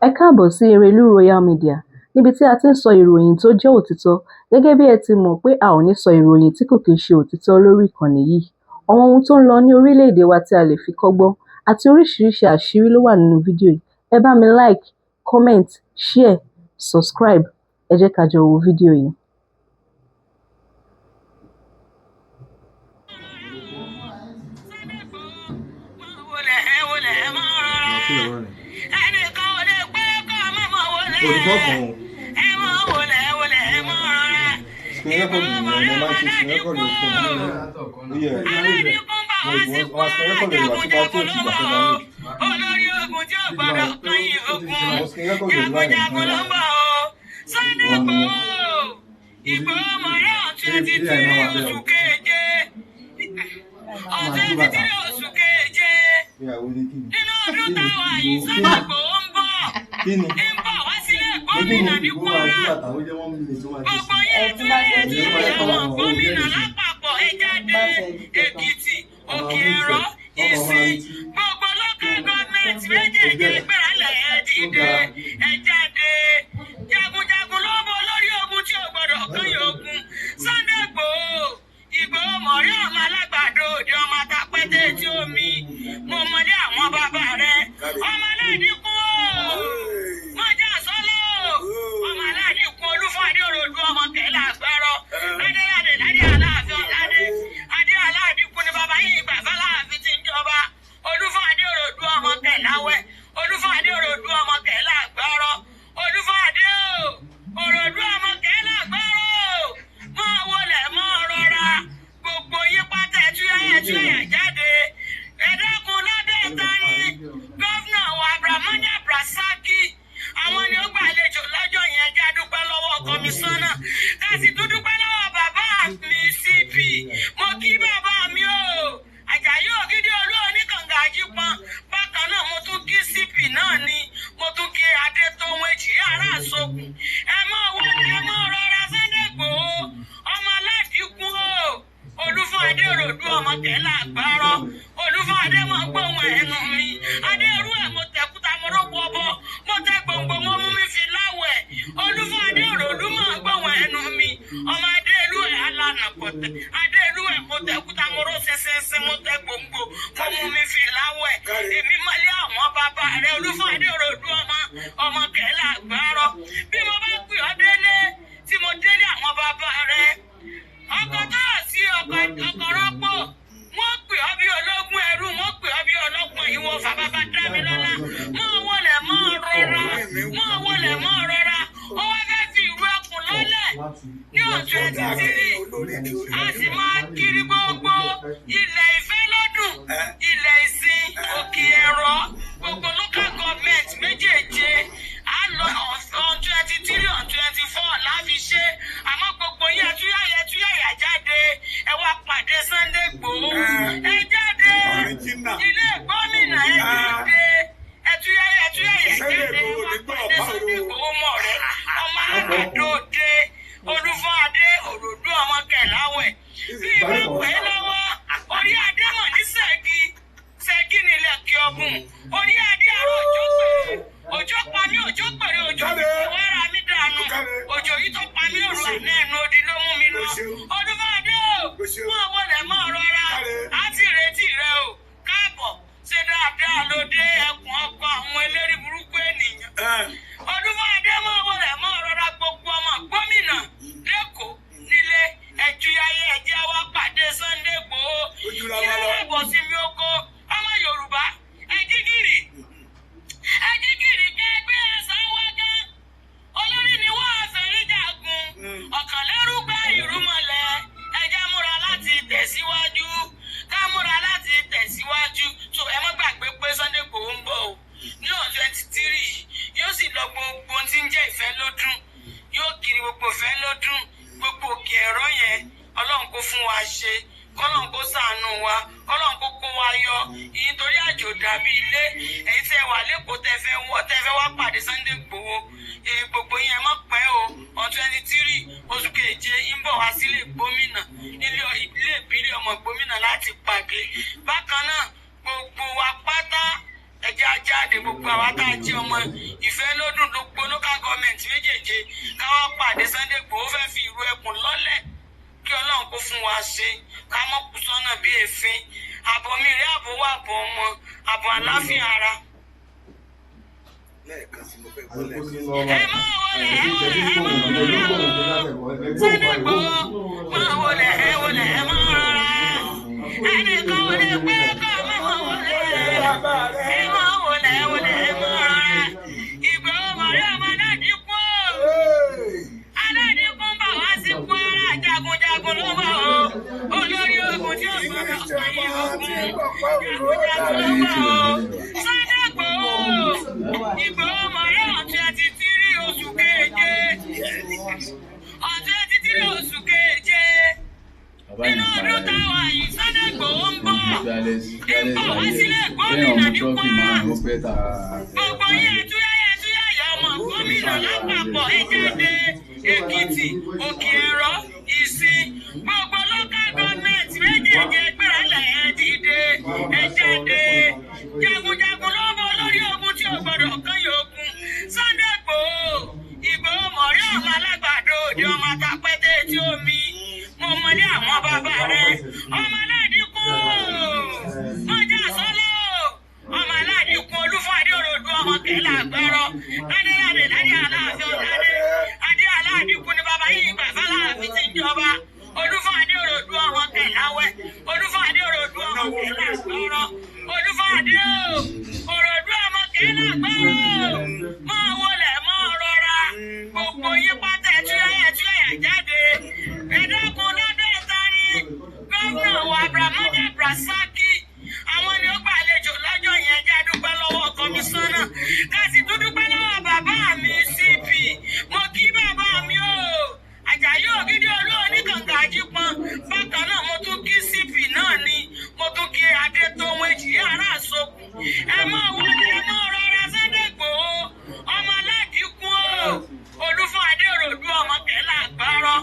Ẹ káàbọ̀ sí Erelú Royal Media níbi tí a ti ń sọ ìròyìn tó jẹ́ òtítọ́. Gẹ́gẹ́ bí ẹ ti mọ̀ pé a ò ní sọ ìròyìn tí kò kí ń ṣe òtítọ́ lórí ìkànnì yìí. Àwọn ohun tó ń lọ ní orílẹ̀-èdè wa tí a lè fi kọ́gbọ́n àti oríṣiríṣi àṣírí ló wà nínú fídíò yìí. Ẹ bá mi like, comment, share, subscribe. Ẹ jẹ́ ká jọ wo fídíò yìí. ẹjẹ́ ajáde gbogbo àwa tá a jí ọmọ ìfẹ́ lódùn gbogbo local government méjèèjì káwá pàdé Sunday Igboho fẹ́ fi ìró ẹkùn lọ́lẹ̀ kí Ọlọ́run kó fún wa ṣe ká mọ́ kú sọ́nà bí èéfín àbọ̀ mi rí àbọ̀ wà àbọ̀ ọmọ àbọ̀ àláfíà ara. ẹ máa wọlé Sunday Igboho máa wọlé ẹ máa rọra ẹnìkan wọlé pé ká máa wọlé ẹ máa wọlé ẹ máa rọra Igboho mọ̀rí ọmọ náà dínkù aládìkú ń bá wá sí Kwara jagunjagun ló bá o olórí ogun tí ó gbọdọ̀ pààyè ogun jagunjagun ló bá o Sunday Igboho Igboho mọ̀rí ọ̀tún ẹ̀ ti tírí oṣù keje oṣù keje nínú ọdún táwa yìí Sunday Igboho ń bọ̀ wá sílé gómìnà ní Kwara gbogbo yẹtúyáyá ọmọ gómìnà lápapọ̀ ẹ jáde Èkìtì Òkè Ẹ̀rọ Ìsìn gbogbo local government méjèèjì ẹgbẹ́rẹ́lẹ̀ ẹ dìde ẹ jáde jagunjagun lọ́wọ́ olórí ogun tí ò gbọdọ̀ kán yòókùn Sunday Igboho mọ̀rí ọmọ alágbàdo òde ọmọ àtàpẹ́tẹ́ etí omi mo mọlé àwọn bàbá rẹ ọmọ aládìkú mọjà sọlọ ọmọ aládìkú Olúfọ̀adé Òròdú ọmọ kẹlẹ àgbẹrọ ládéládé ládé aláàfin ọ̀làdé adé aládìkú ni bàbá yìí gbà fáláàfin ti ń jọba Olúfọ̀adé Òròdú ọmọ kẹlẹ awẹ Olúfọ̀adé Òròdú ọmọ kẹlẹ àgbẹrọ Olúfọ̀adé Òròdú ọmọ kẹlẹ àgbẹrọ máa wọlé máa rọra gbogbo yín pátá ẹtúyẹyẹ jáde ẹdákun lábẹ́ ìtàrí gómìnà wa Abdulrahman Abdulrasaq àwọn ni ó gbàlejò lọ́jọ́ yẹn jẹ́ dúpẹ́ lọ́wọ́ kọmíṣánná káàsì tó dúpẹ́ lọ́wọ́ bàbá mi CP mo kí bàbá mi o Àjàyí Ògìdì Olú oníkàǹkà àjípọn bákan náà mo tún kí CP náà ni mo tún kí Adétòun Èjì ará àsokùn ẹ máa wọlé ẹ máa rọra Sunday Igboho ọmọ aládìkú o Olúfọ̀adé Òròdú ọmọ kẹlẹ àgbárọ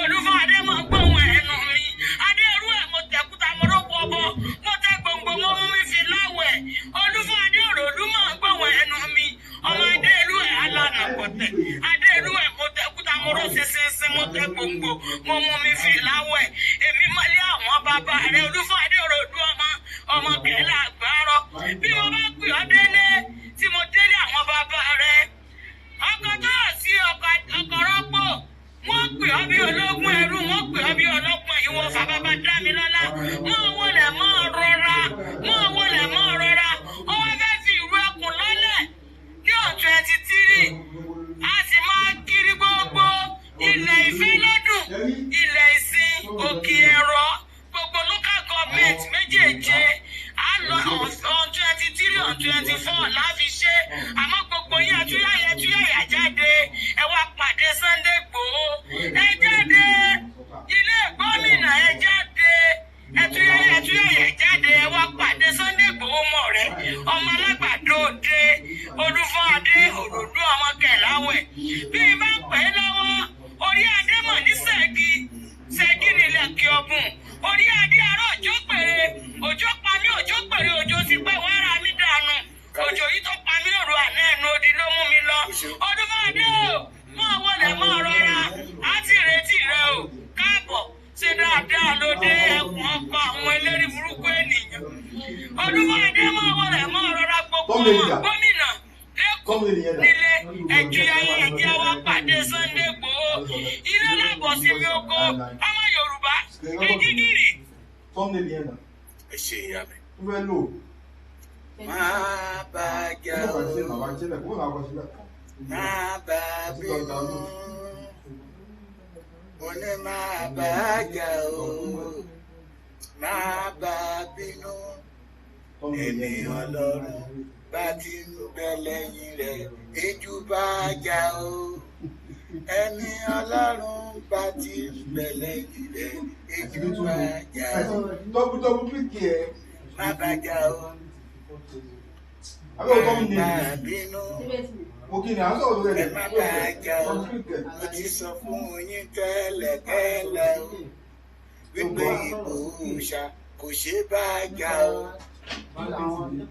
Olúfọ̀adé mọ gbóhùn ẹnu mi adéèrú ẹ mo tẹkúta mọrọpọ bọ mo tẹ gbòǹgbò mo mú mi fi láwẹ̀ Olúfọ̀adé Òròdú mọ gbóhùn ẹnu mi ọmọ adéèrú ẹ alànà kọtẹ adéèrú ẹ mo tẹkúta mọrọ ṣẹṣẹṣẹ mo tẹ gbòǹgbò mo mú mi fi láwẹ̀ èmi mọlé àwọn bàbá rẹ Olúfọ̀adé Òròdú ọmọ kẹlẹ àgbárọ bí mo bá pè ọ́ délé tí mo délé àwọn bàbá rẹ ọkọ̀ tó sí ọkọ̀ rọ́pò wọ́n pè ọ́ bí ológun ẹrú wọ́n pè ọ́ bí ọlọ́gbọ́n ìwọ̀fà bàbá Dámilọ́lá máa wọlé máa rọra ó wá fẹ́ fi ìró ẹkùn lọ́lẹ̀ ní ọ̀tún 23 a sì máa kiri gbogbo ilẹ̀ Ifẹ̀ lọ́dún ilẹ̀ Ìsìn Òkè Ẹ̀rọ gbogbo local government méjèèjì á lọ on 23 on 24 láfi ṣe àmọ́ gbogbo yín ẹtúyàyà jáde ẹ wá pàdé Sunday Igboho ẹ jáde ilé gómìnà ẹ jáde ẹtúyàyà jáde ẹ wá pàdé Sunday Igboho mọ̀ rẹ ọmọ alágbàdo òde Olúfọ̀adé Òròdú ọmọ kẹláwẹ̀ bí n bá pẹ́ lọ́wọ́ orí adé mọ̀ ní Ṣẹ́gi nílẹ̀ kí ọbùn orí adé ará òjò pèrè òjò pa mí òjò pèrè òjò ti pẹ́ wọ́n ara mi dànù òjò yìí tó pa mí lóru àná ẹnu odi ló mú mi lọ Olúfọ̀adé o máa wọlé máa rọra á ti retí rẹ o káàbọ̀ ṣe dáadáa lóde ẹkùn ọkọ àwọn eléré burúkú ènìyàn Olúfọ̀adé máa wọlé máa rọra gbogbo gómìnà lẹ́kọ̀ọ́ nílé ẹ̀jẹ̀ wa pàdé Sunday Igboho ilé lábọ̀ sí mi oko ọmọ Yorùbá ẹ̀jígìrì. ẹ ṣe ìyá mi. máa bá a jà o máa bá a bínú mo ní máa bá a jà o máa bá a bínú èmi Ọlọ́run bá ti ń bẹ lẹ́yìn rẹ̀ èjú bá a jà o ẹni Ọlọ́run bá ti ń bẹ lẹ́yìn rẹ̀ èjú bá a jà o má bá a jà o. Bínú ẹ má bàa jà o mo ti sọ fún yín tẹ́lẹ̀tẹ́lẹ̀ o wípé Ìgbòho ṣá kò ṣe bá a jà o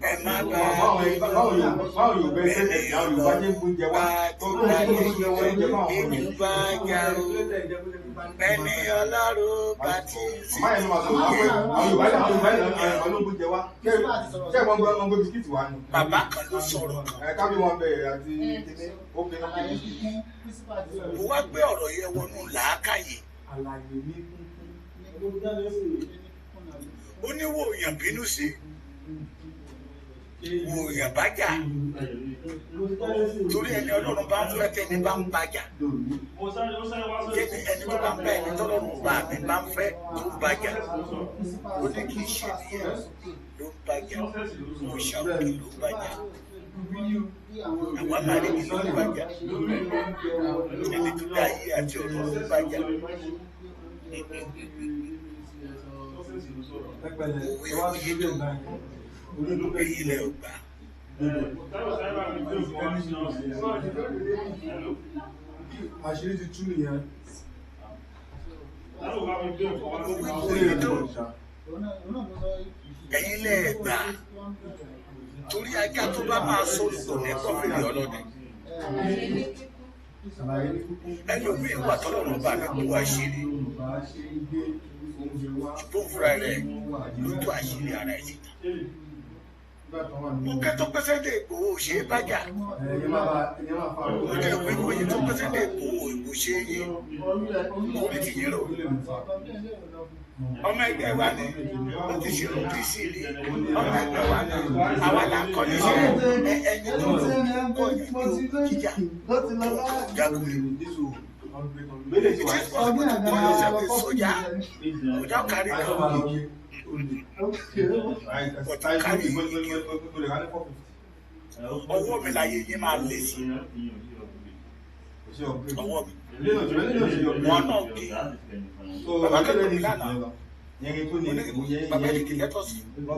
ẹ má bá báwo yóò bẹ ṣe ẹ̀sìn àwọn Yorùbá jẹ́ gbóúnjẹ wá tó ń bá yẹ inú bá yà ó ẹni Ọlọ́run bá ti sí àwọn Yorùbá ló gbóúnjẹ wá ṣé wọ́n gbé bisikíìtì wá ni. bàbá kan ló sọ̀rọ̀ kan. kábí wọn bẹ̀rẹ̀ àti kíní ó fi ń bí. mo wá gbé ọ̀rọ̀ yẹn wọnú làákàyè. ó ní wo èèyàn bínú sí wo èèyàn bájà torí ẹni Ọlọ́run bá ń fẹ́ tẹ́ni bá ń bájà tẹ́ni ẹni tó bá ń bá ẹni tọ́lọ́run bá mi bá ń fẹ́ tó ń bájà ó ní kì í ṣe nìyẹn ló ń bájà mo ṣàwùkì ló ń bájà àwọn amáríkì ló ń bájà ẹni tó dá ayé àti ọ̀rọ̀ ló ń bájà. Èyí lẹ ò gbà. Àṣírí ti tú nìyẹn. Èyí lẹ gbà. Torí ajá tó bá máa sọ olùkọ́ ní kọ́fìlì ọlọ́dẹ. Ẹlòmíì wà tọ́lọ́run bá mi kú àṣírí. Ṣùgbọ́n fúnra rẹ̀ ló tó àṣírí ara ẹ̀ síta. Mo kẹ́ tó pẹ́sẹ́ dé Ìgbòho ṣe é bájà. Mo jẹ́ ìwé ìròyìn tó pẹ́sẹ́ dé Ìgbòho ìbò ṣe é yé. Mo ní ti yé rò. Ọmọ ẹgbẹ́ wa ni ó ti ṣe òbí sí rí. Ọmọ ẹgbẹ́ wa ni àwa là ń kọ́ níṣẹ́ ẹni tó kọ́ ní jíjà tó jágùn. It is possible to call yourself a soldier without carrying a gun. Ọwọ́ mi láyé yín máa lé sí. Ọwọ́ mi. Wọ́n náà kì í. Bàbá kẹ́kọ̀ọ́ mi lánàá. Bàbá kìkì let us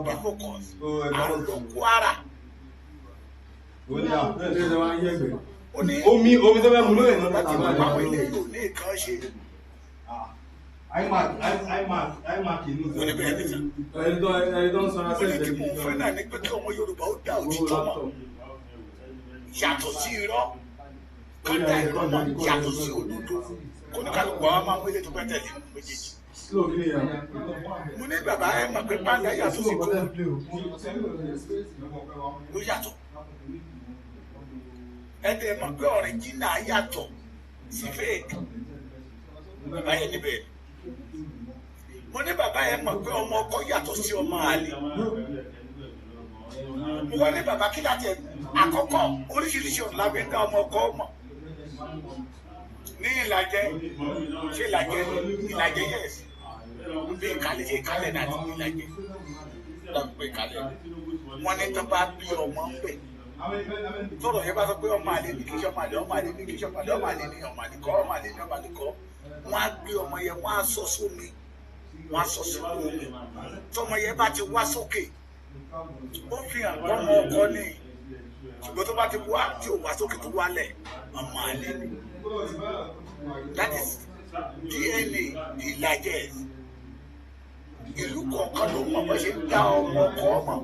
be focused. Àrùn ló kó ara. Omi tó fẹ́ mú lóye náà láti mú àwọn ilé yóò ní nǹkan ṣe. iMac inú Mo ní bẹ́ẹ̀ nìkan. Mo ní kí mo fẹ́ náà ní pé kí ọmọ Yorùbá ó dá òtítọ́ mọ̀. Yàtọ̀ sí irọ́. Ká dá irọ́ mọ̀ yàtọ̀ sí òdodo. Kó ní kálukú àwọn máa mú ilé tó bá tẹ̀lé mú méjèèjì. Mo ní bàbá ẹ̀ mọ̀ pé pàdé yàtọ̀ sí kó. Ló yàtọ̀. Ẹ̀dẹ̀ mọ̀ pé ọ̀ríjínà yàtọ̀ sí fake. Bàbá yẹn níbẹ̀. Mo ní bàbá yẹn mọ̀ pé ọmọ ọkọ yàtọ̀ sí ọmọ àlè. Mo wá ní bàbá kí láti àkọ́kọ́ oríṣiríṣi ọ̀nà la fi ń dá ọmọ ọkọ mọ̀. Ní Ìlàjẹ, ṣé Ìlàjẹ yes. Bí ìkàlẹ̀ ṣe ìkàlẹ̀ náà ti Ìlàjẹ. Dàbí pé ìkàlẹ̀. Wọ́n ní tó bá bí ọmọ ń bẹ̀. Tọ́lọ̀ yẹn bá sọ pé ọmọ àlè ní kí ṣe ọmọ àlè, ọmọ àlè ní kí ṣe ọmọ àlè, ọmọ àlè ní ọmọ àlè kọ́, ọmọ àlè ní ọmọ àlè kọ́. Wọ́n á gbé ọmọ yẹn, wọ́n á sọ sómi, wọ́n á sọ sínú omi. Tọ́mọ yẹn bá ti wá sókè, ó fi hàn ọmọ ọkọ ní. Ṣùgbọ́n tó bá ti wá tí ò wá sókè tó wálẹ̀, ọmọ àlè ní. That is DNA Ìlàjẹ. Ìlú kọ̀ọ̀kan ló mọ̀ bó ṣe ń dá ọmọ ọkọ mọ̀.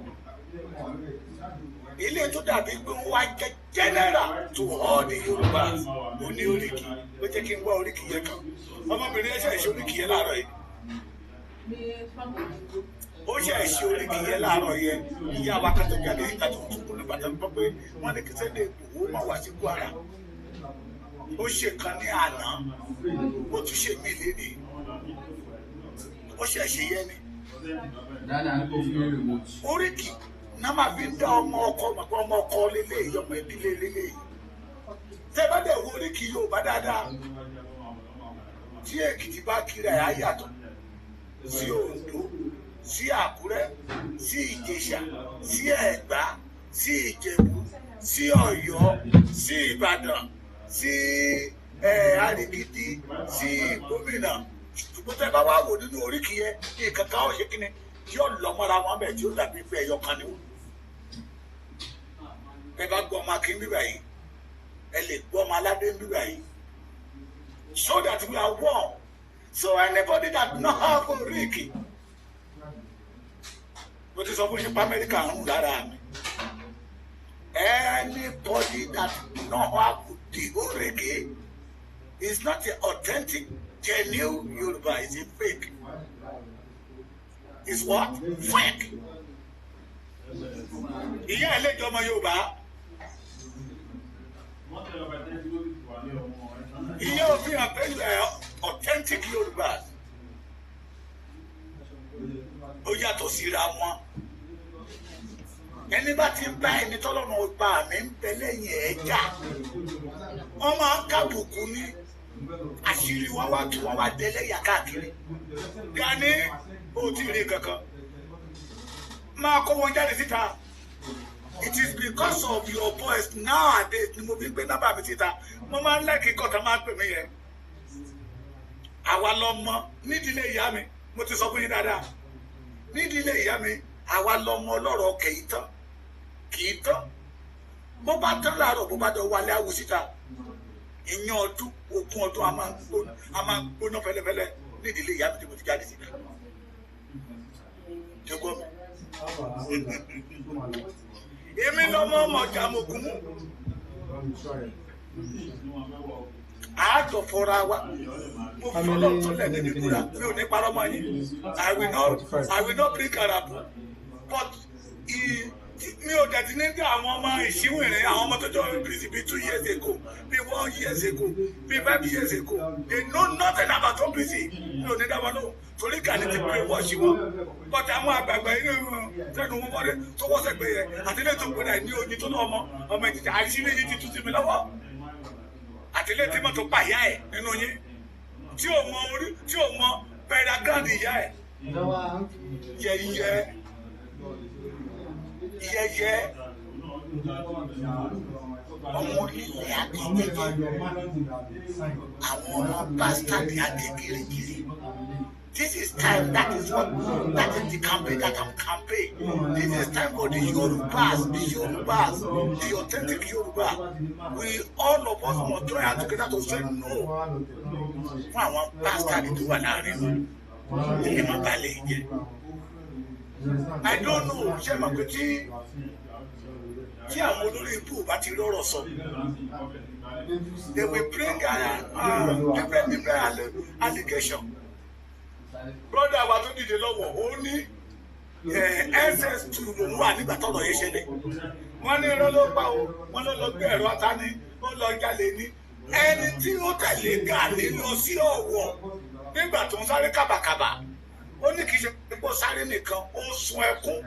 Ilé tó dàbí pé wọ́n wá jẹ́ general to all the Yorùbás. Mo ní oríkì, ó jẹ́ kí n wá oríkì yẹn kan. Ọmọbìnrin ẹ̀ṣẹ̀ ìṣe oríkì yẹn láàárọ̀ yìí. Ó ṣe ìṣe oríkì yẹn láàárọ̀ yẹn. Ìyá wa kan tó jáde níta tó tún kún ní bàtà gbọ́ pé wọ́n ní kí Sunday Igboho máa wá sí Kwara. Ó ṣe kan ní àná, ó tún ṣe mí lénìí. Ó ṣe ṣe yẹn ni. Oríkì náà máa fi ń dá ọmọ ọkọ màpá ọmọ ọkọ lélẹ̀ ọmọ ìdílé lélẹ̀. Tẹ́ bá dẹ̀ wo oríkì Yorùbá dáadáa, tí Èkìtì bá kiri ẹ̀ á yàtọ̀ sí Oǹdó, sí Àkúrẹ́, sí Ìjẹ̀ṣà, sí Ẹ̀gbá, sí Ìjẹ̀bú, sí Ọ̀yọ́, sí Ìbàdàn, sí Àrèkìtì, sí Gómìnà. Ṣùgbọ́n tẹ́ bá wá wò nínú oríkì yẹn kí kankan ó ṣe kí ni yóò lọ mọ́ra wọn bẹ́ẹ̀ tí ó dàbí pé ẹyọ kan ni wọ́n. Ẹ bá gbọ́ ọmọ Akin bíbá yìí, ẹ lè gbọ́ ọmọ Aládé bíbá yìí. So that we are one. So anybody that not have oríkì mo ti sọ fún yín pa Amẹ́ríkà ń lára mi. Anybody that know how the Orege is not an authentic, genuine Yoruba, is a fake. Is what? Fake. Ìyá ẹlẹ́jọ́ ọmọ Yorùbá. Ìyá òfin àpẹẹrẹ authentic Yorùbá. Ó yàtọ̀ síra wọn. Ẹni bá ti ń bá ẹni tọ́lọ́run ọba mi ń bẹ lẹ́yìn ẹja. Wọ́n máa ń kábùkù ní àṣírí wọn wá kí wọ́n wá dẹ́lẹ́yà káàkiri. Gani ó ti rí kankan. Máa kó wọn jáde síta. It is because of your voice nowadays ni mo fi gbé nọ́mbà mi síta. Mo máa ń lẹ́kìí kọ́ta máa ń pè mí yẹn. Àwa lọmọ nídìílé ìyá mi, mo ti sọ fún yín dáadáa. Nídìílé ìyá mi, àwa lọmọ ọlọ́rọ̀ kì í tán. Bó bá tán láàárọ̀ bó bá jọ wálé àwò síta. Ìyẹn ọdún, ogún ọdún a máa ń gbóná fẹ́lẹ́fẹ́lẹ́ nídìílé ìyá mi tí mo ti jáde síta. Jọgbọ́n mi. Èmi lọ́mọ ọmọjà mo kún mú. Àjọ fọra wa. Mo fọlọ́ tó lẹ̀ níbi kúra. Mi ò ní parọ́ mọ́ yín. I will not bring Arabu. But mi ò dẹ̀ ti ní dá àwọn ọmọ ìṣíwìnrin, àwọn ọmọ tó jọ OPC bí 2 years ago, bí 1 years ago, bí 5 years ago. They know nothing about OPC. Mi ò ní dá wọn lóhùn. Torí Gani ti pè wọ́n sí wọn. But àwọn àgbààgbà inú sẹ́nu wọn wọlé tó wọ́n sẹ́gbẹ̀ yẹn. Àtìlẹ́ tó gbé náà ní oyin tó náà ọmọ ìtìjà àìsílẹ̀ yìí ti tún sí mi lọ́wọ́. Àtìlẹ́ tí mọ́tò pa ìyá ẹ̀ nínú yín. Tí ò mọ bẹ̀rẹ̀ gáàdì ìyá ẹ̀. Yẹyẹ ọmọ onílẹ̀ àgbẹ̀gbẹ̀ àwọn ọmọ bastard àgbẹ̀gìrìgìrì. This is time, that is the campaign that I'm campaigning. This is time for the Yorubas, the authentic Yoruba. We all of us must join hands together to say no. Fún àwọn bastard tó wà láàrin wọn, ilé máa balẹ̀ jẹ́. I don't know, ṣé màá pé tí àwọn olórí ibú bá ti rọrọ̀ sọ, they will bring different allegation. Brother wa tó dìde lọ́wọ́ ó ní SS2 lòún wà nígbà tọ́rọ̀ yẹn ṣẹlẹ̀. Wọ́n ní irọ́ ló pa o, wọ́n ló lọ gbé ẹ̀rọ ata ní, ó lọ jalè ní. Ẹni tí ó tẹ̀lé Gani lọ sí Ọ̀wọ̀ nígbà tó ń sáré kábàkàbà. Ó ní kì í ṣe pé ó sáré nìkan, ó sun ẹkún.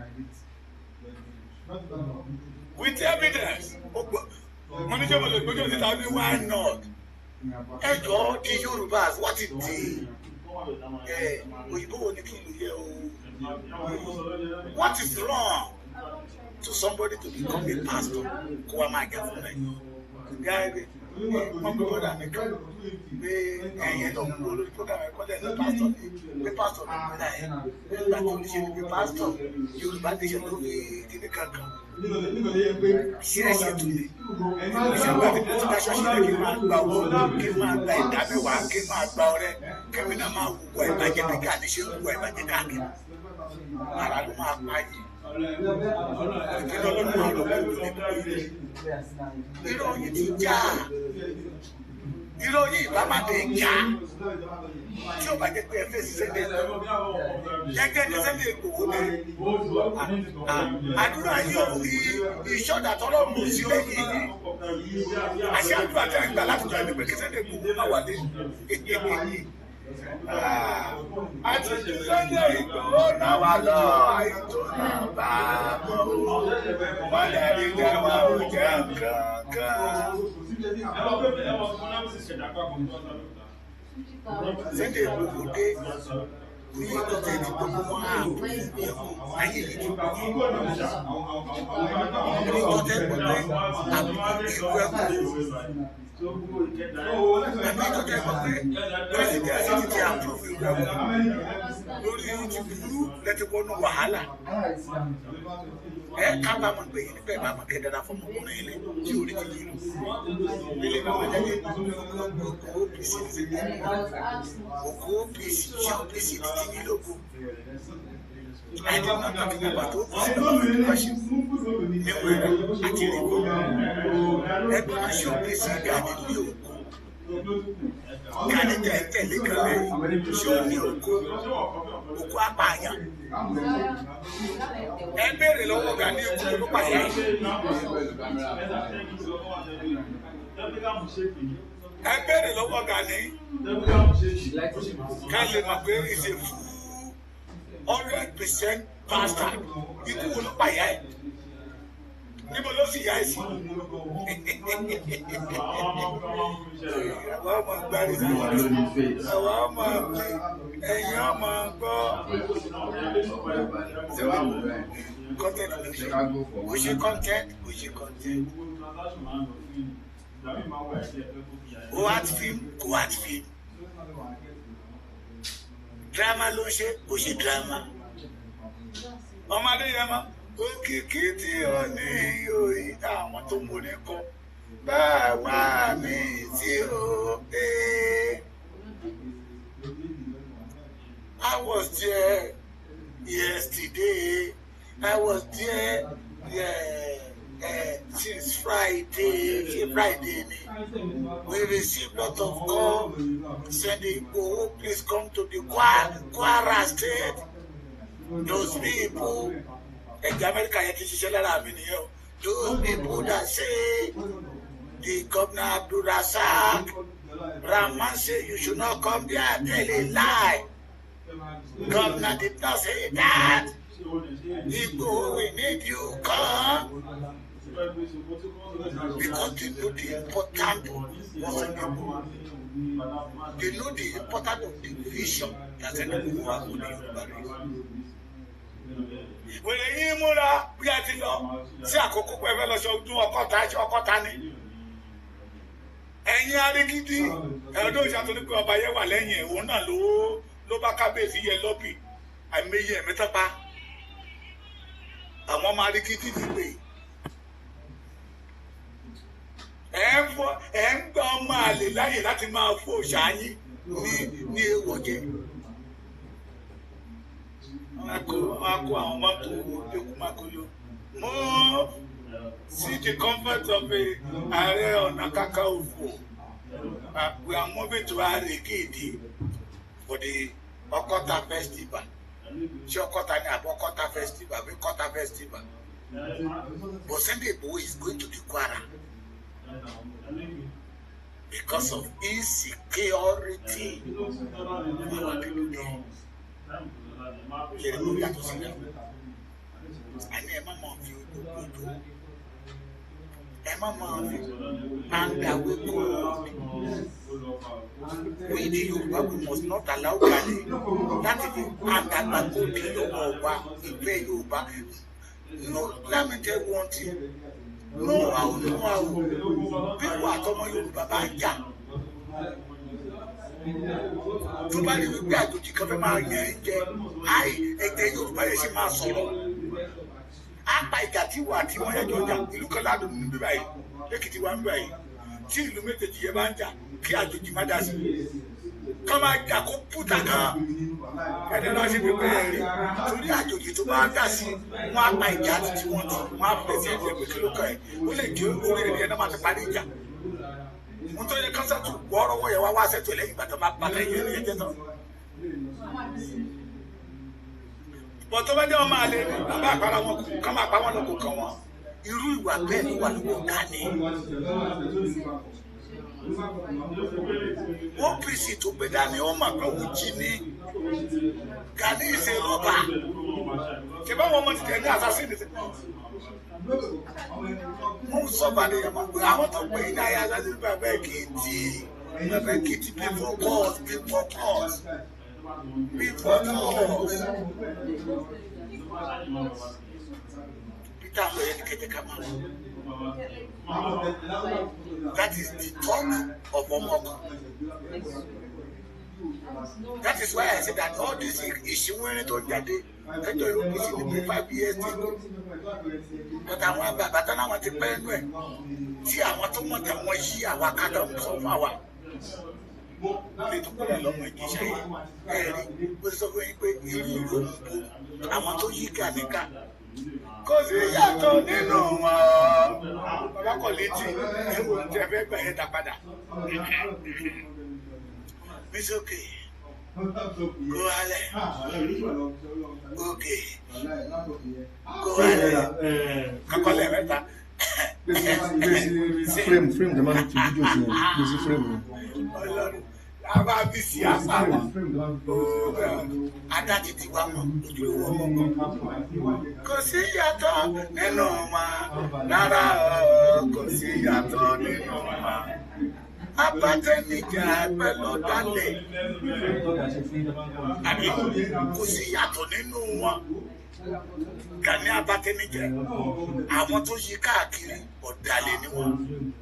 With evidence. Wọ́n ní jẹ́wọ́n lè gbójú síta ní why not? Ẹ jọ̀ọ́ di Yorùbá, what it dey? Òyìnbó wo ni kí n yẹ o? What is wrong to somebody to become a pastor? Kó wa máa jẹ fún mi. Wọ́n gbé bọ́dà mi kan pé ẹ̀yẹ lọ kú olórí program ẹ̀kọ́ lẹ́nu pásítọ̀ ní pásítọ̀ ní ìpínlẹ̀ ẹ̀ nígbà tó ní ṣe ní pé pásítọ̀ Yorùbá nation ló fi kíní kankan sí ẹ̀ṣẹ̀ tó lè ìṣàgbà tí mo ti dá ṣọ́ọ̀ṣì rẹ̀ kí n máa gba owó kí n máa gba ìdámẹ́wàá kí n máa gba ọrẹ kẹ́mi náà máa wùwà ìbàjẹ́ bí Gani ṣe ń wùwà ìbàjẹ́ káàkiri ara ló máa pa yìí ìpínlẹ̀ ọlọ́run máa lọ pẹ̀lú ìpínlẹ̀ ìròyìn ti já ìròyìn ìbámadé já tí ó bá jẹ́ pé ẹ fẹ́ Sunday gẹ́gẹ́ ní Sunday Igboho ní àdúrà yóò rí ìṣọ́dà tọ́lọ́mù sí lẹ́yìn yìí àṣẹ àdúrà tẹ́ ń gbà láti jọ ẹni pé kí Sunday Igboho má wálé àti Sunday Igboho náà wà lọ àìtó náà bá bọ̀ wọ́n lè rí ìjọba òjẹ́ kankan. Sunday Igboho dé ní ìtọ́jú ẹni gbogbo wọn ààbò ìgbéyàwó ayé ìdí gbogbo ní ìtọ́jú ẹni gbogbo àbúrò ìlú ẹ̀kọ́. Àbí ìtọ́jú ẹni gbogbo pẹ́sidẹ̀nsì ti àpúrúfù ìlú ẹ̀kọ́ lórí ìtìbúrú lẹ́tí wọnú wàhálà. Ẹ kábàámọ̀ pé yìí níbẹ̀ bá máa kẹ́dára fún ọmọkùnrin ilé tí orí ti yìí lọ. Ilé bàbá jáde òkú OPC ti ní òkú OPC tí OPC ti ti ní lóko. I did not talk about the question. Níwèrè àti ìrìkò. Ẹgbẹ́ náà ṣe òpin sí Gani ní òkú. Gani tẹ̀lé kan lẹ́yìn ṣé ó ní òkú apààyàn. Ẹ béèrè lọ́wọ́ Gani òkú ló pààyàn. Ẹ béèrè lọ́wọ́ Gani ká lè mọ̀ pé ìṣe fún 100% bastard ikú wo ló pààyàn ẹ̀. Níbo ló sì yá ẹ̀sìn? Àwọn ọmọ gbárí sí àwọn ọmọ ẹ̀yìn ọmọ gbọ́. Content ló ṣe. Kò ṣe content. Kò art film. Drama ló ṣe, kò ṣe drama. Ọmọdé yẹn mọ́. Òkìkí tí ó ní òyì àwọn tó mú ní kọ báwa mi tí ó dé. I was there yesterday. I was there since Friday. We received lot of call saying, "Oh, please come to the Kwara State." Those people. America those people that say the governor Abdul Razak Rahman say you should not come there, tell a lie. Governor did not say that. Igbo, we need you come. Because they know the importance of Igbo. They know the importance of the vision that's in the Igbo. Wèrè yín múra bí a ti lọ sí àkókò pé fẹ́ lọ ṣe ọdún ọkọta ni. Ẹ̀yin arígídí ẹ̀rọdún ìṣàtúndì pé ọba yẹn wà lẹ́yìn ẹ̀wọ̀n náà ló bá kábíyèsí yẹ lọ́bì àìmọye ẹ̀mẹ́tọ́pá. Àwọn ọmọ arígídí ti pè. Ẹ̀ ń gbọ́ ọmọ àlè láyè láti máa fò ṣááyí ní èèwọ̀ Ako àwọn mọ́tò Ekumakolo. Move. See the comfort of Ààrẹ Ọ̀nà Kakanfò. We are moving to Arekede for the Okota festival. Ṣé Okota ni àbọ̀ Okota festival? We Okota festival. But Sunday Igboho is going to the Kwara because of insecurity. Our people there. Àní ẹ má máa fi òdòdó ẹ má máa fi àǹdàwé kó we the Yorùbá we must not allow Gani láti fi àǹdàgbà kó di lọ́wọ́ wa ìfẹ́ Yorùbá. No, let me tell you one thing. No, bí wà tọmọ Yorùbá bá ń jà tó bá rí wípé àjòjì kan fẹ́ máa yẹn ń jẹ ẹ̀jẹ̀ Yorùbá yẹn sì máa sọ̀rọ̀. Àpá ìjà tí wà tí wọ́n yẹjọ́ jà ìlú kan ládùn ní bíbá yìí lẹ́kìtì wà ń bíbá yìí tí ìlú méjèèjì yẹn bá ń jà kí àjòjì má dá sí kọ́ máa jà kó pútà kan ẹni náà ṣe pípẹ́ ẹ̀ rí torí àjòjì tó bá dá sí wọ́n á pa ìjà àti wọ́n á pèsè ẹ̀jẹ̀ pé kí ló kọ́ ẹ̀ ó lè jẹ́ orílẹ̀-èdè náà máa ti parí ìjà. Mo tọ́ yẹ kọ́nsẹ́tù gbọ́ọ́rọ́ wọ́n yẹ wá wá sẹ́tù lẹ́yìn ìgbà tó máa pa lẹ́yìn ẹ̀jẹ̀ tán. Bọ̀ tó bá jẹ́ wọn máa lé bàbá àpárá wọn kù ká máa pa wọn lọ́kọ̀ kan wọn. Irú ìwà bẹ́ẹ̀ ló wà lọ́wọ́ Gani. OPC tó gbé dání ó mà pé òun jí ní Gani ṣe rọ́bà. Ṣé báwọn ọmọ ti tẹ̀ ní assassin ní mo sọ bàdé yàrá pé àwọn tó pè ní ayé aláṣẹ bàbá Èkìtì be focused. Peter Oye ni kẹjẹ ká máa. That is the talk of Omoko. That is why I say that all this ìṣíwẹ́rẹ́ tó jáde ẹjọ́ yóò bí sí ní 5 years ago. But àwọn bàbá tán láwọn ti pẹ́ ẹnu ẹ̀ tí àwọn tó mọ̀ tẹ̀ wọ́n yí àwọn akádọ̀ ń kọ́ fún àwa. ilé tó kọ́lá lọ́mọ Ìjẹ̀ṣà yẹn ẹ̀rí ó sọ fún yín pé irú ìlú òǹbó àwọn tó yí Gani ká kò sí yàtọ̀ nínú wọn bàbá kọ̀ létí ẹ̀wọ̀n tẹ fẹ́ gbà yẹn dá padà mísókè kó wálẹ̀ òkè kó wálẹ̀ kakọ́lẹ̀ mẹ́ta. frame the man to video thing busy frame aba bisi asaba adati ti wa mọ ojúlówó ọmọ kò sí yàtọ̀ nínú wa rárá kò sí yàtọ̀ nínú wa abatẹnijẹ pẹ̀lú dalẹ̀ àbí kò sí yàtọ̀ nínú wa. Gani abatẹnijẹ àwọn tó yí káàkiri ọ̀dàlẹ̀ ni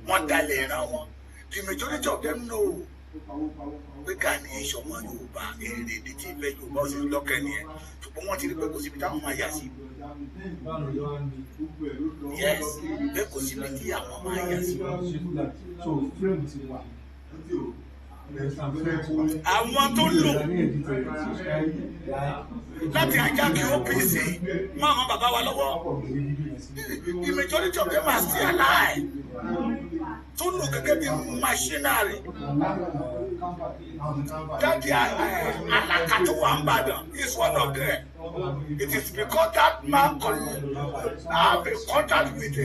wọ́n dalẹ̀ ìran wọn the majority of them know pé Gani ìṣọmọ Yorùbá èrè ní ti ìfẹ́ Yorùbá ó sì ń lọ́kẹ́ nìyẹn ṣùgbọ́n wọ́n ti rí pé kò síbi táwọn máa yà sí yes pé kò síbi tí àwọn máa yà sí. Àwọn tó lò láti ajá kí OPC mú àwọn bàbá wa lọ́wọ́ the majority of them are still alive tó lò gẹ́gẹ́ bí machinery dáàdi Alaka tó wà ń Ìbàdàn is one of them. It is because that man have a contact with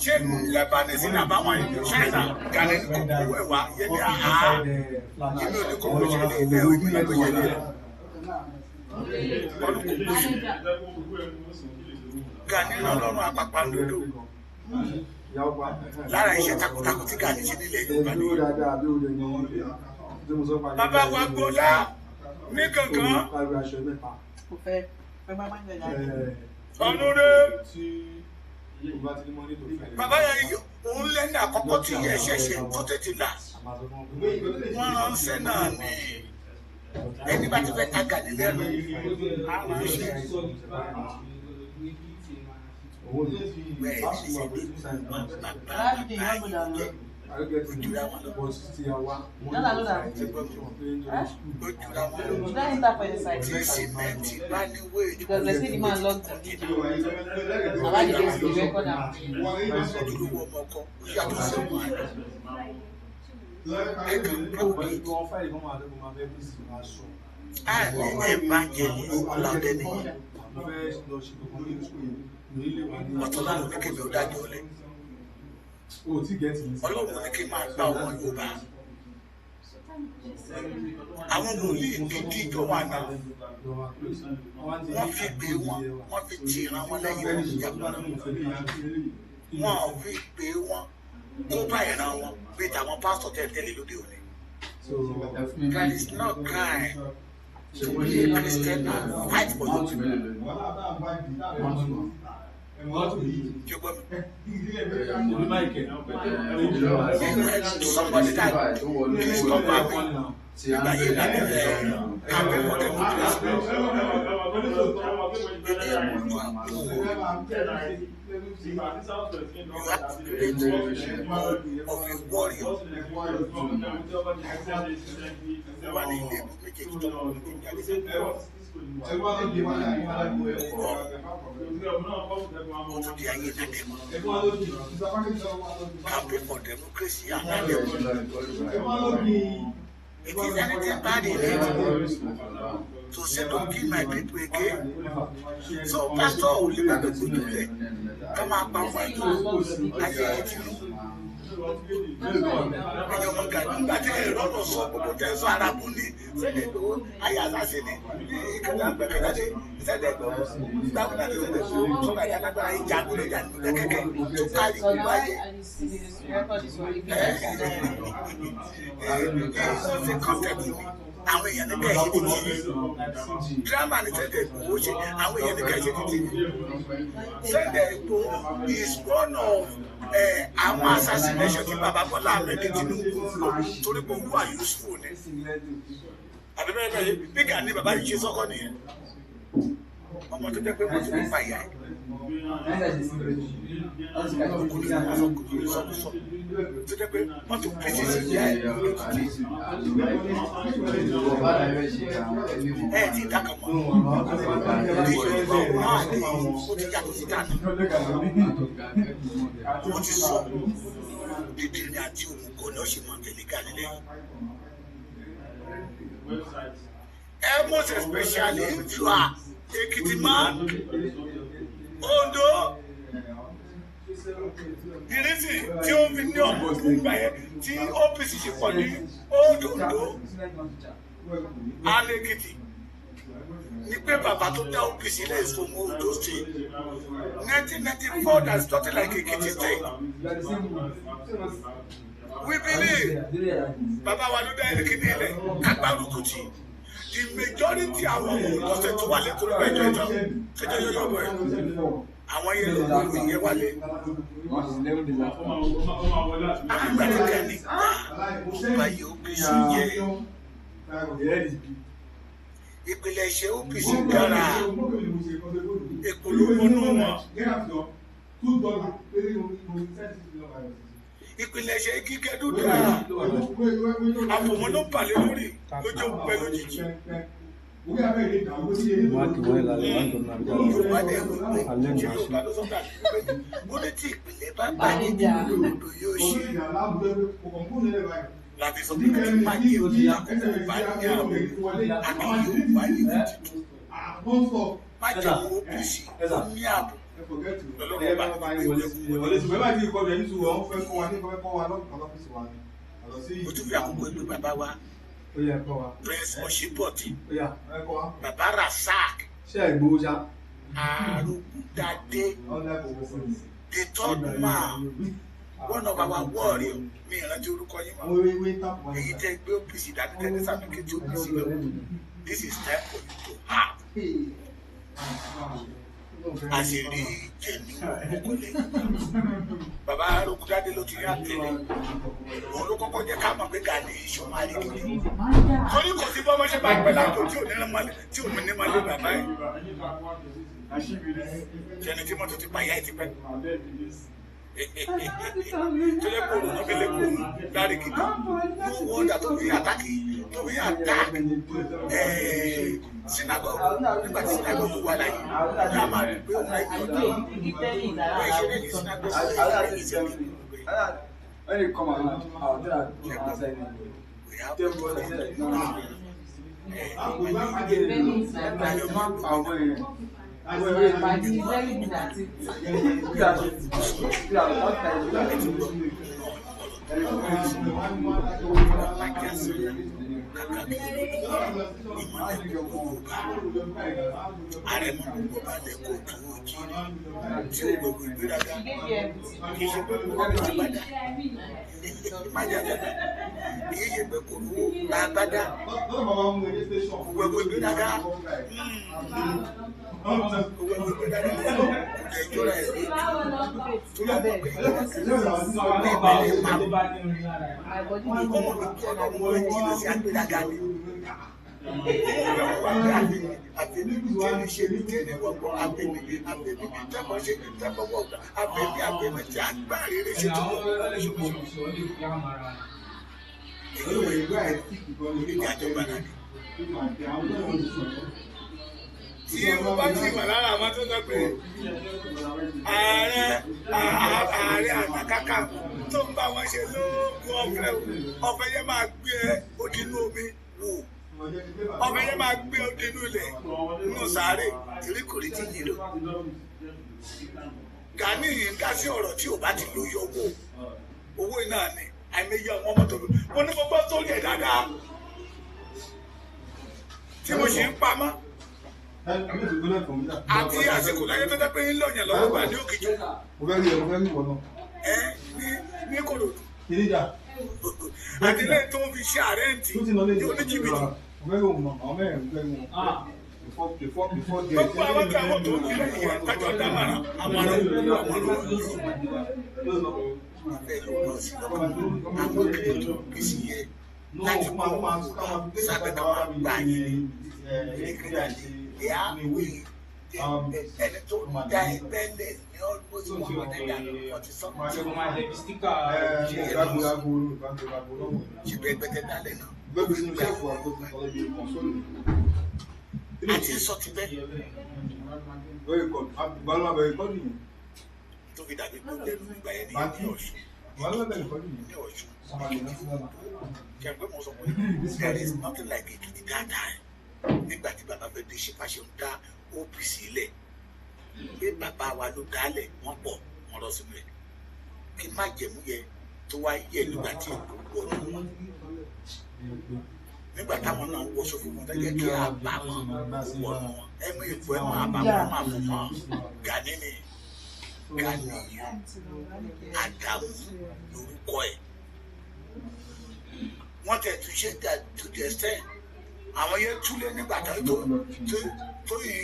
ṣé Lebanese ní àbáwọn China Gani ní kò kú ẹ̀wà yẹn ní àhá inú ní kò kú ṣẹlẹ̀ ilé ìwé ní kò ṣẹlẹ̀ wọn kò kú sí Gani lọ́lọ́run àpàpàǹdodo lára iṣẹ́ takuntakun tí Gani ṣe nílẹ̀ Yorùbá ni. Bàbá wa gbọ́dá ní kankan ọ̀nùrẹ́ bàbá yẹn òun lẹ́nu àkọ́kọ́ tí yẹ ṣẹ̀ṣẹ̀ tó tètè là wọ́n ránṣẹ́ náà ní ẹni bá ti fẹ́ ta Gani lẹ́nu àránṣẹ́ bẹ́ẹ̀ ní ṣe bí tí sìmẹ́ntì bá ní wéèdì ojúlówó ọmọ ọkọ yàtọ̀ sí ọmọ àná ẹ̀ka pọ́ọ̀kì àní evangelist ọ̀làdẹ́ nìyí ọ̀tọ̀lá ló ní kí mi ò dájú ọ̀lẹ́ Ọlọ́run ní kí n máa gbá ọmọ Yorùbá àwọn wòlíì gidi ìjọ wà náà wọ́n fi gbé wọn wọ́n fi tì ìran wọn lẹ́yìn wọn ìjàpá náà wọ́n fi gbé wọn kó bá ìran wọn bí tàwọn pásítọ̀ tẹ̀lé lóde òní. That is not crime to be a Christian and fight for your people. Somebody that please come back. Campaign for democracy. You have to create of a warrior. Campaign for democracy and it is anything bad in it to say don't kill my people again. So pastor Olibado Kudule come up and fight you. I say it you. Ẹ̀yọ́ mọ̀ gàdí nígbà tí ẹ̀rọ lọ sọ gbogbo tẹ̀sán arabu ní sẹ́dẹ̀ tó ayé àṣàṣe ní ìkàtà gbẹ̀kẹ̀jáde sẹ́dẹ̀ tó gbàgbọ́dá tó sẹ́dẹ̀ tó sọ́kà yà lágbára ìjà gbọ́dọ̀ ìjà nílé kẹ̀kẹ́ tó kárí gbogbo ayé. Ṣé kọ́ńtẹ̀tì ni àwọn èèyàn ní kẹ́ẹ̀ ṣe ti tì í dírámà ní sẹ́dẹ̀ tó ṣe àwọn èèyàn ní kẹ́ẹ̀ ṣe ti tì í. Sẹ́dẹ̀ tó is one of àwọn assassination tí bàbá Bọ́lá Ahmed Tinubu lò torí pé owó useful ni àbí bẹ́ẹ̀ bẹ́ẹ̀ bí Gani bàbá yìí ṣe sọ́kọ́ nìyẹn ọmọ tó jẹ́ pé wọ́n ti nípa ìyá ẹ̀ tó jẹ́ pé wọ́n tún pèsè sí ìyá ẹ̀ ẹ̀ ti dákà mọ́ bí Yorùbá náà lè ó ti yàtọ̀ sí dáná ó ti sọ dídì ní àti òmùgọ̀ ní ọ̀sẹ̀ mọ́ tẹ̀lé Galilei. Most especially if you are Ekiti man, Ondo, ìrísí tí ó fi ní ọmọ ògbà yẹn tí OPC ṣe pọ̀ ní Old Ondo and Ekiti ní pé bàbá tó dá OPC lẹ̀ is from Ondo State 1994 that started like Ekiti State. We believe bàbá wa ló dá Ekiti lẹ̀ Agbárùkùtì. The majority àwọn ọmọ ọ̀sẹ̀ tó wà lẹ́kọ̀ọ́ ẹjọ́ ẹjọ́ yóò bọ̀ ẹ̀ àwọn yẹn ló wọlé ìyẹn wálé àgbàdìkà ní báyìí OPC yẹ ìpìlẹ̀ ìṣe OPC dára ìpolówó náà ìpìlẹ̀ ìṣe kíkẹ́ dúdú àfòmọ́ ló balẹ̀ lórí lójó pẹ́ lójijì. Yorùbá dẹ̀ wí pé Yorùbá ló sọ́kà ó ní tí ìpìlẹ̀ bá bàjẹ́ ní olódò yóò ṣe. Láti sọ pé kí n má jẹ́ òní àkókò bá ní àwọn àbí Yorùbá ní ìtìtù. Má jẹ́ owó OPC ní ààbò. Mo tún fi àkókò ìlú bàbá wa Prince Oshiboti bàbá Rasak Arugundade the third man one of our warrior mi ìrántí orúkọ yín mọ́ èyí tẹ́ gbé OPC dání tẹ́lẹ̀ sábẹ́ kejì OPC lọ́wọ́ this is time for you to have. Àṣírí jẹ̀mí ọkọlẹ̀ bàbá Arugundade ló ti yá tẹ̀lé òun ló kọ́kọ́ jẹ́ ká mọ̀ pé Gani ìṣọ̀mọ́ àríkìlẹ̀ torí kò sí bọ́mọ́ ṣe bá pẹ́ lájò tí ò ní malé bàbá ẹ̀ jẹni tí mọ́tò ti pa ìyá ẹ̀ ti pẹ́ tó yẹ kó òun náà fi lè kó òun lárí gidi ló wọ́n dà tó fi àtàkì sinagogue nígbà tí sinagogue wà láyé ní a máa rí pé òun láì tó dá wọ́n ṣe lè ní sinagogue lẹ́yìn ìṣẹ̀lẹ̀ ààrẹ mọ gbogbo balẹ̀ kó tó jí tí ó gbogbo ìgbéraga kì í ṣe pé kò ní àgbàdá májàdá kì í ṣe pé kò ní àgbàdá gbogbo ìgbéraga gbogbo ìgbéraga kò lè jọra ẹ̀ lójú tó lọ bọ̀ pé ìgbéraga ọmọ mi kí ọlọ́run wọ́n jí lọ sí àgbéraga ni. Àbẹ̀bí jẹ́ni ṣe ní jẹ́ni wọ̀pọ̀ àbẹ̀bí tẹ́mọ̀ ṣe tẹ́mọ̀ wọ̀pọ̀ àbẹ̀bí tí a gbá rere ṣe tó wọ́n lọ́ṣọ́ṣọ́. Èyí wọ̀ ìgbà ìdí àjọba náà ni. Tí wọ́n bá ti wà lára àwọn tó sọ pé ààrẹ àtàkàkà tó ń bá wọn ṣe lóògùn ọ̀fẹ́ yẹn máa gbé odinú omi wò. Ọbẹ̀ yẹn máa gbé ọdẹ inú ilẹ̀ nínú sàárè ìríkòrí tí yìí lò. Gani yìí ń dá sí ọ̀rọ̀ tí ò bá ti lóye owó náà ni àìmọye àwọn ọmọ tó lò. Mo ní gbogbo tó yẹ dáadáa tí mo ṣe ń pamọ́. Àti àsìkò láyé tó dẹ́ pé ń lọ̀yàn lọ́wọ́ gbà ní Òkìjọ. Ní Kòròdú. Àdílé tó ń fi ṣe àrẹ́ǹtì ní oníjìbìtì. Gbogbo àwọn tí àwọn tó ń fi lẹ́yìn ẹ̀ tájọ́ dámàrà àmàrà àwọn kìlọ̀ kì sí yẹ láti mọ sábẹ́dá wa gbà yìí ní ìgbéyàwó ìyá ìwé ẹni tó dá ẹgbẹ́ lẹ̀ ní almost 140 something. ṣùgbọ́n ẹgbẹ́ tẹ dálẹ̀ náà. àti sọ ti bẹ́ẹ̀. tó fi dàbí pé lẹ́nu ìgbà yẹn ní Ọ̀ṣun. ní Ọ̀ṣun. kẹ̀kẹ́ mo sọ pé there is nothing like Èkìtì dáadáa nígbà tí bàbá fẹ́ dé Ṣèfàṣẹ ń dá OPC lẹ̀ pé bàbá wa ló dálẹ̀ wọ́n pọ̀ wọ́n lọ sínú ẹ̀ kí má jẹ̀mú yẹ tó wá yẹ nígbà tí èkó wọ̀ ní wọn nígbà táwọn náà wọ sọ fún wọn tẹ́lẹ̀ kí àbámọ̀ wọ̀ ní wọn ẹ̀mú ìfọ ẹ̀mú àbámọ̀ máa fún wọn Gani ni Ganiyu Adamu lórúkọ ẹ̀ wọ́n tẹ̀ tún ṣe to the extent àwọn yẹn túlẹ̀ nígbà tó yìí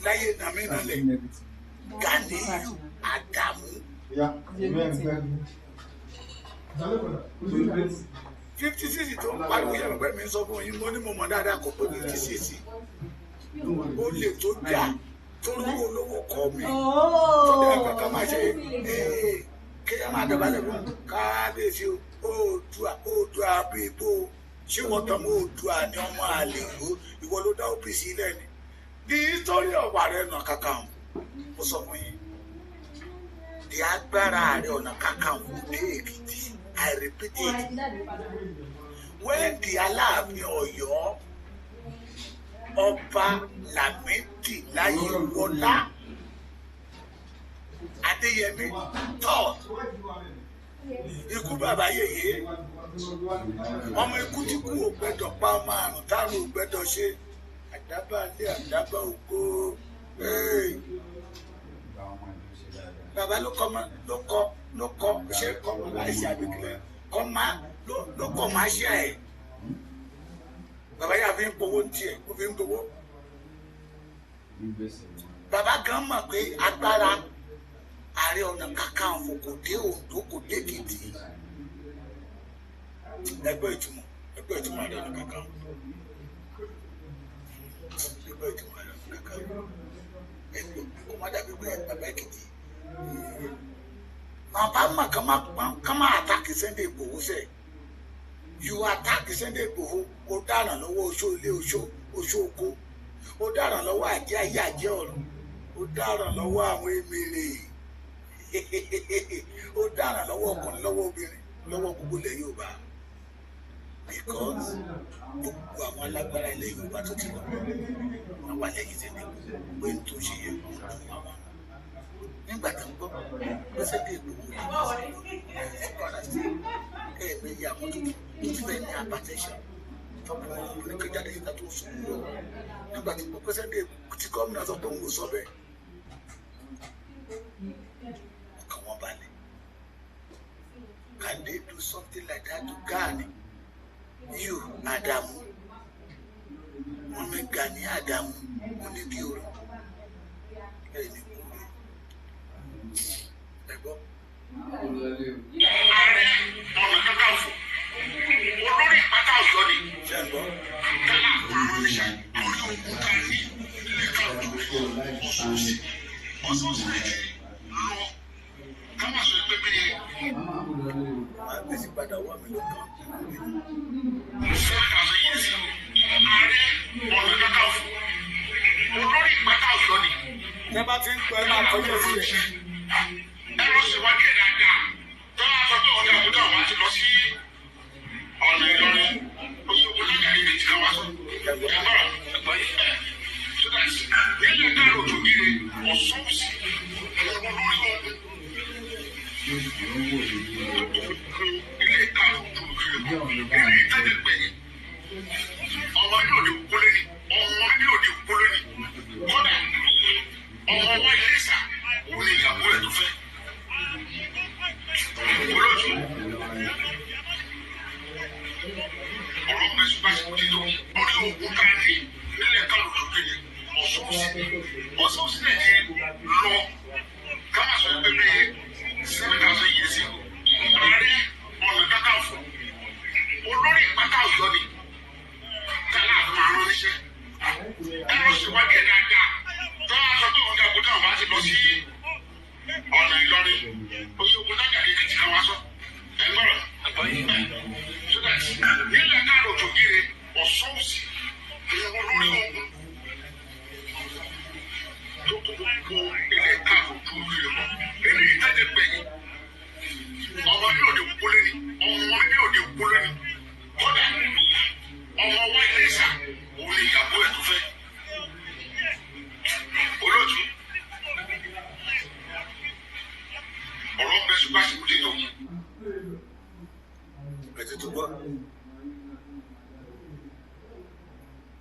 láyé nàmínà lẹ̀ Ganiyu Adamu 56 tó ń pariwo yẹn pẹ́ mi sọ fún yín mo ní mo mọ̀ dáadáa kò pé 56 ó lè tó jà tó lówó lówó kọ́ mi tó dé kankan máa ṣe kéèyàn máa dọ̀bálẹ̀ fún kábíyèsí Oòduà bíbó ṣé wọ́n tọ́ mọ́ Oòduà ní ọmọ àlè ìwọ ló dá OPC lẹ́ni the history of Ààrẹ Ọ̀nà Kakanfò mo sọ fún yín di agbára Ààrẹ Ọ̀nà Kakanfò dé Èkìtì I repeat it when the Aláàfin Ọ̀yọ́ Ọba Lámídì Láyéwọlá Adéyẹmí third ikú bàbá yèyé ọmọ ikú tí kú ò gbẹ́dọ̀ pa ọmọ àrùn táwọn ò gbẹ́dọ̀ ṣe àdábà lé àdábà ògo bàbá ló kọ ṣe kọ láìsí àbíkílẹ̀ kọ máa ló kọ máa ṣe ẹ̀ bàbá yà fi ń gbowó ní tiẹ̀ ó fi ń gbowó bàbá gan mọ̀ pé agbára Ààrẹ Ọ̀nà Kakanfò kò dé Oǹdó kò dé Èkìtì ẹgbẹ́ ìtumọ̀ Ààrẹ Ọ̀nà Kakanfò ẹgbẹ́ ìtumọ̀ Ààrẹ Ọ̀nà Kakanfò ẹgbẹ́ kò má dàbí pé bàbá Èkìtì bàbá mà kàn má àtàkì Sunday Igboho sẹ you attack Sunday Igboho ó dára lọ́wọ́ oṣó ilé oṣó oko ó dára lọ́wọ́ àjẹ́ ayé àjẹ́ ọ̀run ó dára lọ́wọ́ àwọn emèrè ó dára lọ́wọ́ ọkùnrin lọ́wọ́ obìnrin lọ́wọ́ gbogbo ilẹ̀ Yorùbá because gbogbo àwọn alágbára ilẹ̀ Yorùbá tó ti lọ wọn wà lẹ́yìn Sunday Igboho pé n tó ṣe yẹ kó tó àwọn nígbà tó ń gbọ́ pé Sunday Igboho ẹ̀ẹ́mẹ̀ yà wọ́n tó ti fẹ́ ní apatẹ́sẹ̀ tọ́pọ̀ oníkẹ́jáde ìta tó sùn lọ nígbà tí gbọ́ pé Sunday Igboho tí gómìnà sọ pé òun ò sọ bẹ́ẹ̀ ọkàn wọn balẹ̀. Can they do something like that to Gani? You Adamu wọn ní Gani Adamu wọn ní bí orin ẹni kúrò ẹgbọ́. Ààrẹ Ọ̀nà Kakanfò olórí ìpátá Ọ̀yọ́ ni ṣẹ́gbọ́ tẹ́lá àrùnṣà orí òkú Gani lẹ́ka ọ̀sọ̀ọ̀sì lọ káwọn sọ pé bí àgbẹ̀sí padà wà mí lọ́kàn. Ààrẹ Ọ̀nà Kakanfò olórí ìpátá Ọ̀yọ́ ni. Tẹ́ bá ti ń pẹ́ máa kọjá sílẹ̀. Ẹ lọ ṣèwádìí ẹ̀ dáadáa. Tọ́lá sọ pé ọ̀gá àbúdá wa ti lọ sí ọ̀nà Ìlọrin. Oṣù Olágàrí méjì kan wá sọ. Ẹ̀gbọ́n ẹ̀gbọ́n yìí ẹ̀ so that ilé dára òjò gíre ọ̀ṣọ́ọ̀ṣì olórí ọ̀gbìn. Ilé dára òjò gíre ilé ìtajà gbẹ̀yìn. Ọmọ yóò di òkúlé ni kódà ọmọ ọwọ́ ilé ìsà ó ní ìyàwó rẹ̀ tó fẹ́. Olóòtú ọ̀rọ̀ mẹ́sùn ti tó orí ogun káàdì nílẹ̀ kálù tó kéde ọ̀sọ́ọ̀sì lè ní lọ káwọn sọ pé pé 7,000 years ago Ààrẹ Ọ̀nà Kakanfò olórí ìpátá Ọ̀yọ́ ni tuntun gbọ́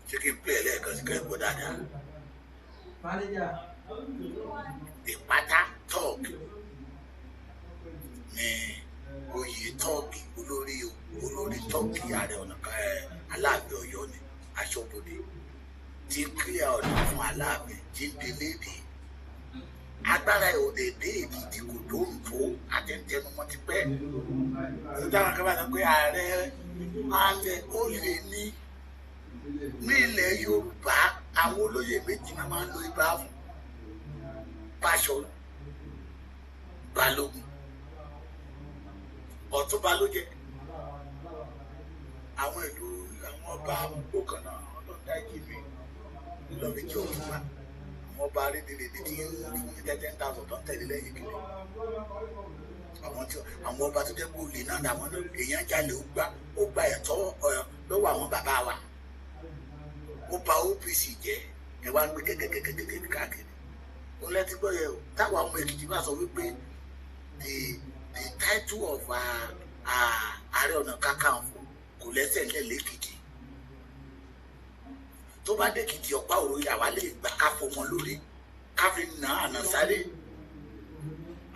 ṣé kí n pè é lẹ́ẹ̀kan sí kẹ́ ẹ gbọ́ dáadáa. Ìpátá tọ́ọ̀gì ní oyè tọ́ọ̀gì olórí tọ́ọ̀gì Ààrẹ Ọ̀nà Aláàfin Ọ̀yọ́ ni Aṣọ́bodè ti kílíà ọ̀nà fún Aláàfin jíǹde léde agbára òde dé Èkìtì kò tó ń tó àtẹ̀tẹ̀nu wọn ti pẹ́ nítorí kan bá sọ pé ààrẹ ó lè ní ilẹ̀ Yorùbá àwọn olóyè méjì náà máa ń lo ibà fún Báṣọ̀run Balógun Ọ̀túnba ló jẹ àwọn ìlú àwọn ọba àmúgbò kan náà ọlọ́dà ìkíni Ìlọrin jẹ́ Ọ̀túnba àwọn ọba arédèrèdè tí ń fún ní 10,000 tó ń tẹ̀lé lẹ́yìn kiri àwọn ọba tó jẹ́ pé olè náà làwọn náà èèyàn jalè ó gba ẹ̀tọ́ lọ́wọ́ àwọn bàbá wa ó ba OPC jẹ́ ẹ wá ń gbé kẹ́kẹ́kẹ́kẹ́kẹ́ káàkiri ó lẹ́tí gbọ́ yẹ o táwọn ọmọ Èkìtì bá sọ wípé the title of Ààrẹ Ọ̀nà Kakanfò kò lẹ́sẹ̀ lẹ́lẹ́ Èkìtì tó bá dé Èkìtì ọ̀pá òru yàwá lè gbà ká fọmọ lórí ká fi nà àná sáré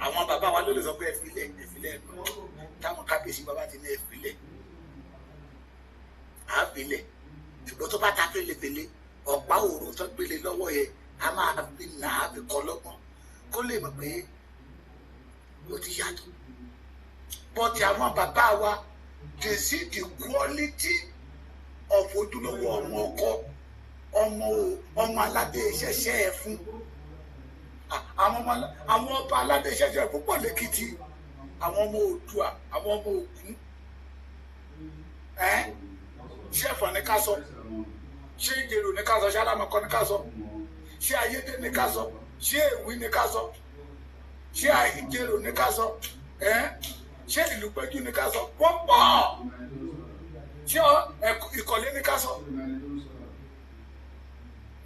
àwọn bàbá wa ló lè sọ pé ẹ̀fílẹ̀ ẹ̀nà táwọn kábíyèsí bàbá ti ní ẹ̀fílẹ̀ àáfílẹ̀ ṣùgbọ́n tó bá ta fẹ́lẹ́fẹ́lẹ́ ọ̀pá òru tó gbélé lọ́wọ́ yẹ a máa fi nà á fi kọ́ lọ́gbọ́n kó lè mọ̀ pé ó ti yàtọ̀ bọ́tì àwọn bàbá wa they see the quality of ojúlówó ọmọ ọkọ ọmọ aládé ìṣẹ̀ṣẹ̀ ẹ̀ fún àwọn ọba aládé ìṣẹ̀ṣẹ̀ púpọ̀ lẹ́kìtì àwọn ọmọ Oòduà àwọn ọmọ Ògún ṣé Ẹ̀fọ̀n ní ká sọ ṣé Ìjẹ̀rò ní ká sọ ṣé Alámọ̀kọ́ ní ká sọ ṣé Ayédè ní ká sọ ṣé Èwí ní ká sọ ṣé Ìjẹ̀rò ní ká sọ ṣé Ìlúpéjú ní ká sọ wọ́n pọ̀ ṣé Ìkọ̀lé ní ká sọ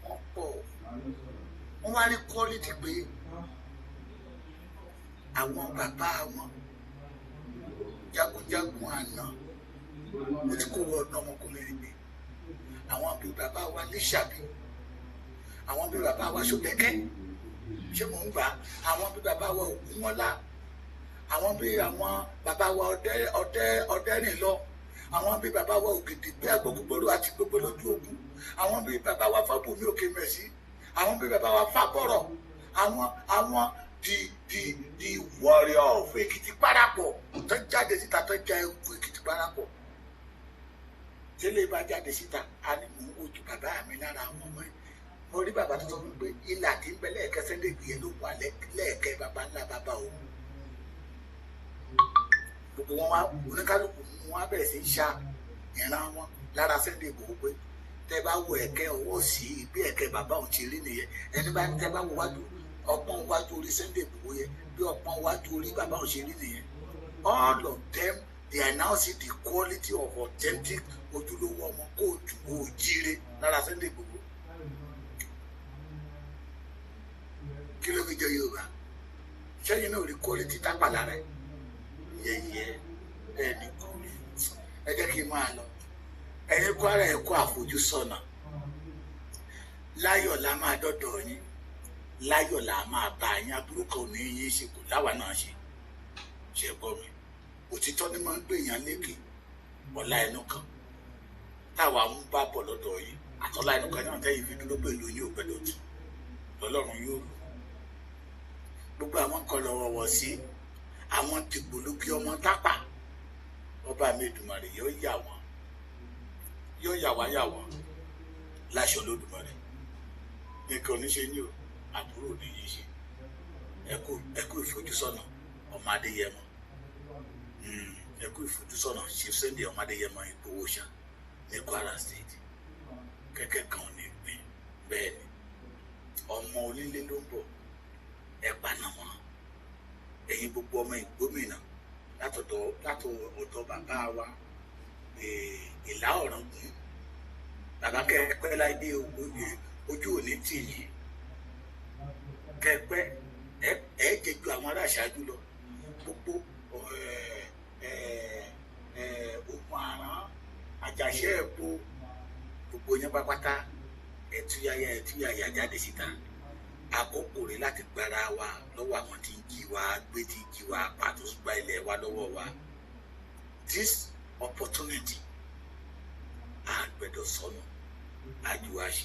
wọ́n pọ̀ wọ́n wá rí quality pé àwọn bàbá wọn jagunjagun àná ó ti kó wọ ọdún ọmọkùnrin rẹ̀ gbé àwọn bíi bàbá wa Lísàbí àwọn bíi bàbá wa Ṣódẹkẹ́ ṣé mò ń gbà àwọn bíi bàbá wa Ògúnmọ́lá àwọn bíi àwọn bàbá wa Ọdẹ́rìnlọ àwọn bíi bàbá wa Ògèdèngbé Agbógungbòrò àti gbogbo lójú ogun àwọn bíi bàbá wa Fábùnmí Òkèmẹsì àwọn bíi bàbá wa Fábọ̀rọ̀ àwọn the warrior of Èkìtì parapọ̀ tó jáde síta tó já ewu Èkìtì parapọ̀ tẹ́lẹ̀ bá jáde síta a ní mò ń wojú bàbá mi lára àwọn ọmọ yìí mo rí bàbá tó sọ fún mi pé ilà tí ń bẹ lẹ́ẹ̀kẹ́ Sunday Igboho ló wà lẹ́ẹ̀kẹ́ bàbá ńlá bàbá òun gbogbo wọn wá oníkálukú wọn á bẹ̀rẹ̀ sí í ṣá ìran wọn lára Sunday Igboho pé tẹ́ bá wo ẹ̀kẹ́ ọwọ́ sí bí ẹ̀kẹ́ bàbá òun ti rí nìyẹn ẹni bá ní tẹ́ bá wo wájú ọpọ́n wájú orí Sunday Igboho yẹn bí ọpọ́n wájú orí bàbá òun ṣe rí nìyẹn all of them they are now see the quality of authentic ojúlówó ọmọ kóòtù òjíire lára Sunday Igboho kí ló fi jẹ Yorùbá sẹ́yìn náà rí quality tápà lára ẹ̀ yẹyẹ ẹni kú ẹ jẹ́ kí n máa lọ ẹ̀yin Kwara ẹ kú àfojúsọ́nà láyọ̀ la máa dọ́dọ̀ yín láyọ̀ la máa bá yín aburú kan ò ní yín ṣe kò láwa náà ṣe gbọ́ mi òtítọ́ ni máa ń gbé èèyàn lékè ọ̀la ẹnu kan táwa ń bá bọ̀ lọ́dọ̀ yín àtọ́lá ẹnu kan náà tẹ́yìn fi dúró pẹ̀lú yín ò gbẹ́dọ̀ tù lọ́lọ́run yóò lò gbogbo àwọn kan lọ́wọ́ wọ̀ sí àwọn dìgbòlógí ọmọ tápà ọba mi Èdùmàrè yóò yà wá láṣọ Olódùmarè nǹkan oníṣe ní o àbúrò ní yìí ṣe ẹ kú ìfojúsọ́nà ọmọ Adéyẹmọ ẹ kú ìfojúsọ́nà Chief Sunday ọmọ Adéyẹmọ Ìgbòho-ṣà ní Kwara State kẹ̀kẹ́ kan ò ní gbìn bẹ́ẹ̀ ni ọmọ onílé ló ń bọ̀ ẹ paná wọn ẹ̀yin gbogbo ọmọ Ìgbómìnà látọ̀dọ̀ bàbá wa Ìlá Ọ̀ràngún bàbá kẹ́ẹ̀pẹ́ láìdé ojú òní tì yín kẹ́ẹ̀pẹ́ ẹ jẹ ju àwọn ará àṣáájú lọ gbogbo Ògùn èpo gbogbo yẹn pápátá ẹtúyàyà jáde síta àkókò rẹ̀ láti gbára wa lọ́wọ́ àwọn tí ń jí wa gbé tí ń jí wa pa tó gba ilẹ̀ wa lọ́wọ́ wa this opportunity a gbẹ́dọ̀ sọnù àjùwà ṣe.